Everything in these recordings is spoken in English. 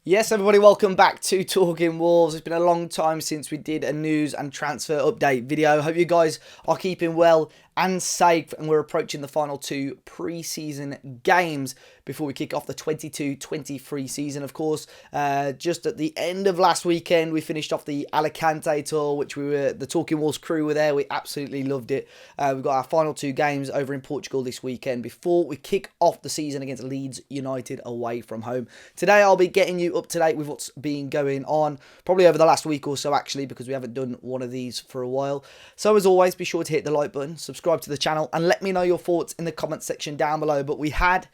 Yes, everybody, welcome back to Talking Wolves. It's been a long time since we did a news and transfer update video. Hope you guys are keeping well and safe, and we're approaching the final two pre-season games before we kick off the 22-23 season. Of course, just at the end of last weekend, we finished off the Alicante tour, which the Talking Wolves crew were there. We absolutely loved it. We've got our final two games over in Portugal this weekend before we kick off the season against Leeds United away from home. Today, I'll be getting you up to date with what's been going on, probably over the last week or so, actually, because we haven't done one of these for a while. So, as always, be sure to hit the like button, subscribe to the channel, and let me know your thoughts in the comment section down below. But we had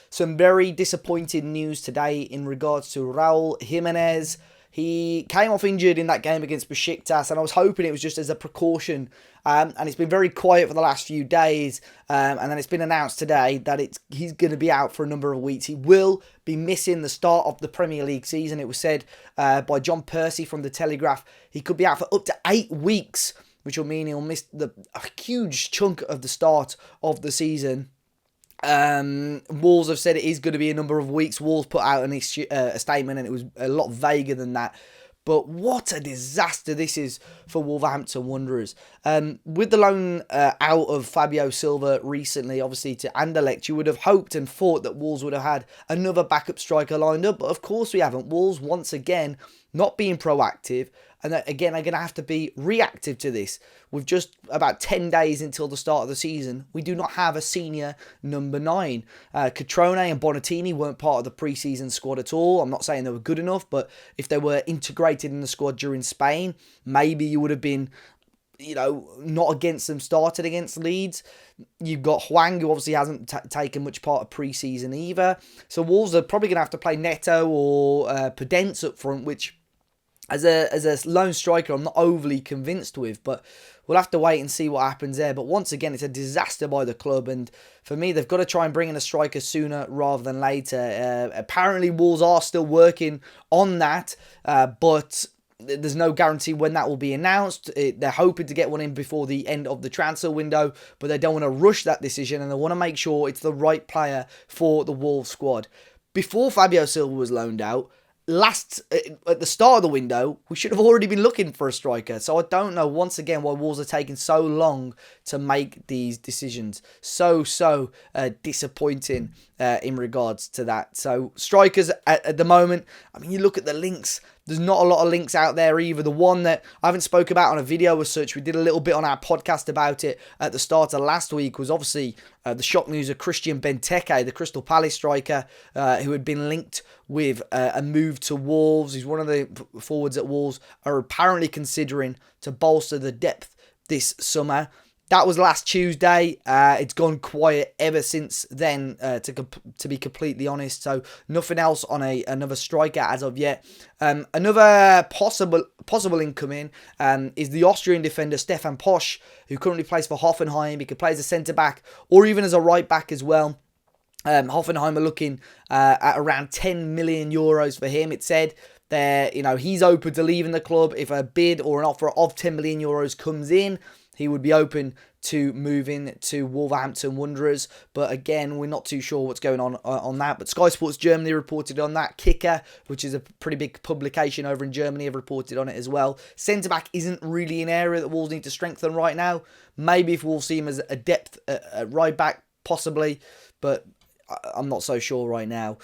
some very disappointing news today in regards to Raul Jimenez. He came off injured in that game against Besiktas, and I was hoping it was just as a precaution. And it's been very quiet for the last few days. And then it's been announced today that he's going to be out for a number of weeks. He will be missing the start of the Premier League season. It was said by John Percy from The Telegraph he could be out for up to 8 weeks, which will mean he'll miss a huge chunk of the start of the season. Wolves have said it is going to be a number of weeks. Wolves put out a statement, and it was a lot vaguer than that. But what a disaster this is for Wolverhampton Wanderers. With the loan out of Fabio Silva recently, obviously, to Anderlecht, you would have hoped and thought that Wolves would have had another backup striker lined up. But of course we haven't. Wolves, once again, not being proactive. And again, are going to have to be reactive to this. With just about 10 days until the start of the season, we do not have a senior number 9. Catrone and Bonatini weren't part of the pre-season squad at all. I'm not saying they were good enough, but if they were integrated in the squad during Spain, maybe you would have been, not against them started against Leeds. You've got Hwang, who obviously hasn't taken much part of pre-season either. So Wolves are probably going to have to play Neto or Podence up front, which as a lone striker, I'm not overly convinced with, but we'll have to wait and see what happens there. But once again, it's a disaster by the club, and for me, they've got to try and bring in a striker sooner rather than later. Apparently, Wolves are still working on that, but there's no guarantee when that will be announced. They're hoping to get one in before the end of the transfer window, but they don't want to rush that decision, and they want to make sure it's the right player for the Wolves squad. Before Fabio Silva was loaned out, at the start of the window, we should have already been looking for a striker. So I don't know, once again, why Wolves are taking so long to make these decisions. So disappointing in regards to that. So strikers at the moment, I mean, you look at the links, there's not a lot of links out there either. The one that I haven't spoke about on a video as such, we did a little bit on our podcast about it at the start of last week, was obviously the shock news of Christian Benteke, the Crystal Palace striker, who had been linked with a move to Wolves. He's one of the forwards that Wolves are apparently considering to bolster the depth this summer. That was last Tuesday. It's gone quiet ever since then, to be completely honest. So nothing else on another striker as of yet. Another possible incoming is the Austrian defender Stefan Posh, who currently plays for Hoffenheim. He could play as a centre-back or even as a right-back as well. Hoffenheim are looking at around 10 million euros for him. It said he's open to leaving the club. If a bid or an offer of 10 million euros comes in, he would be open to moving to Wolverhampton Wanderers. But again, we're not too sure what's going on that. But Sky Sports Germany reported on that. Kicker, which is a pretty big publication over in Germany, have reported on it as well. Centre-back isn't really an area that Wolves need to strengthen right now. Maybe if Wolves see him as a depth at right back, possibly. But I'm not so sure right now.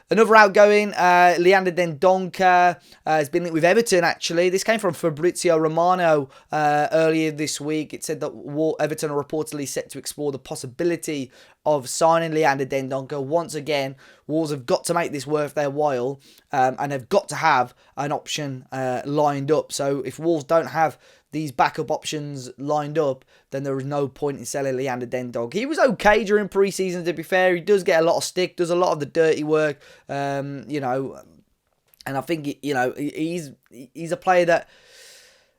Another outgoing, Leander Dendoncker, has been linked with Everton, actually. This came from Fabrizio Romano earlier this week. It said that Everton are reportedly set to explore the possibility of signing Leander Dendoncker. Once again, Wolves have got to make this worth their while, and they've got to have an option lined up. So if Wolves don't have these backup options lined up, then there is no point in selling Leander Dendoncker. He was okay during pre-season, to be fair. He does get a lot of stick, does a lot of the dirty work, and I think, he's a player that,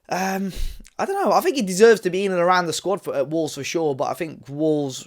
I don't know, I think he deserves to be in and around the squad at Wolves for sure, but I think Wolves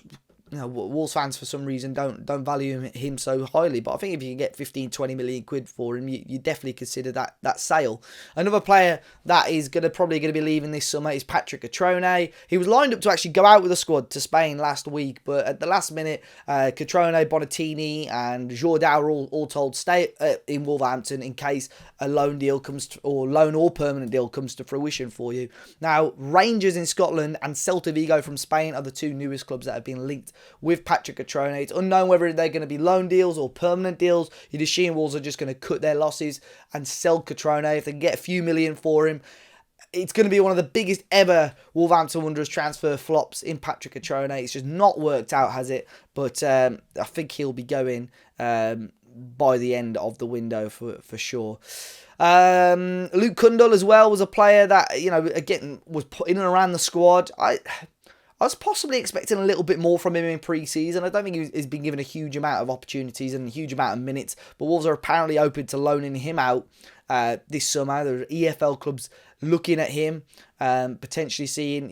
Wolves fans for some reason don't value him so highly. But I think if you can get 15, 20 million quid for him, you definitely consider that sale. Another player that is probably going to be leaving this summer is Patrick Cutrone. He was lined up to actually go out with the squad to Spain last week, but at the last minute, Cutrone, Bonatini, and Jordan are all told stay in Wolverhampton in case a loan deal loan or permanent deal comes to fruition for you. Now, Rangers in Scotland and Celta Vigo from Spain are the two newest clubs that have been linked with Patrick Cutrone. It's unknown whether they're going to be loan deals or permanent deals. You'd assume Wolves are just going to cut their losses and sell Cutrone. If they can get a few million for him, it's going to be one of the biggest ever Wolverhampton Wanderers transfer flops in Patrick Cutrone. It's just not worked out, has it? But I think he'll be going by the end of the window for sure. Luke Kundal as well was a player that, again, was put in and around the squad. I was possibly expecting a little bit more from him in pre-season. I don't think he's been given a huge amount of opportunities and a huge amount of minutes, but Wolves are apparently open to loaning him out this summer. There are EFL clubs looking at him, potentially seeing,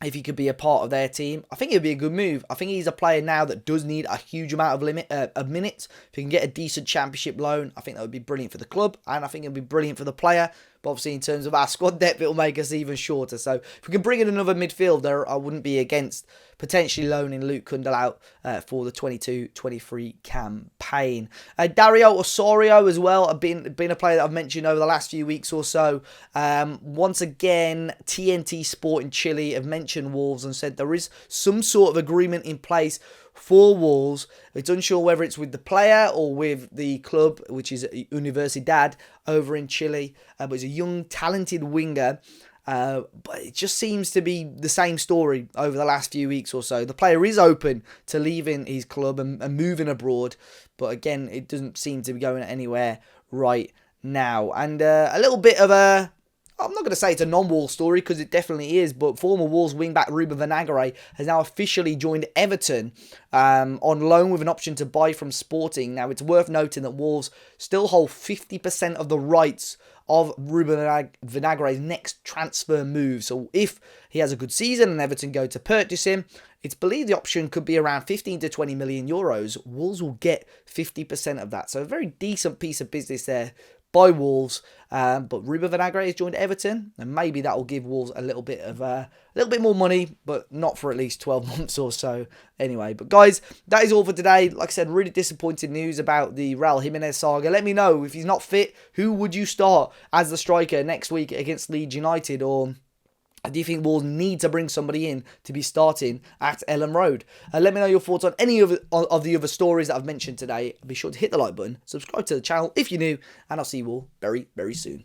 if he could be a part of their team. I think it would be a good move. I think he's a player now that does need a huge amount of minutes. If he can get a decent championship loan, I think that would be brilliant for the club, and I think it would be brilliant for the player. But obviously, in terms of our squad depth, it will make us even shorter. So if we can bring in another midfielder, I wouldn't be against potentially loaning Luke Kundal out for the 22-23 campaign. Dario Osorio as well, have been a player that I've mentioned over the last few weeks or so. Once again, TNT Sport in Chile have mentioned Wolves and said there is some sort of agreement in place for Wolves. It's unsure whether it's with the player or with the club, which is Universidad over in Chile. But he's a young, talented winger. But it just seems to be the same story over the last few weeks or so. The player is open to leaving his club and moving abroad. But again, it doesn't seem to be going anywhere right now. And a little bit of I'm not going to say it's a non-Wolves story because it definitely is, but former Wolves wingback Ruben Venagaray has now officially joined Everton on loan with an option to buy from Sporting. Now, it's worth noting that Wolves still hold 50% of the rights of Ruben Venagaray's next transfer move. So if he has a good season and Everton go to purchase him, it's believed the option could be around 15 to 20 million euros. Wolves will get 50% of that. So a very decent piece of business there by Wolves, but Ruben Venagaray has joined Everton, and maybe that will give Wolves a little bit more money, but not for at least 12 months or so. Anyway, but guys, that is all for today. Like I said, really disappointing news about the Raul Jimenez saga. Let me know if he's not fit, who would you start as the striker next week against Leeds United, or do you think Wolves need to bring somebody in to be starting at Ellen Road? Let me know your thoughts on any of the other stories that I've mentioned today. Be sure to hit the like button, subscribe to the channel if you're new, and I'll see you all very, very soon.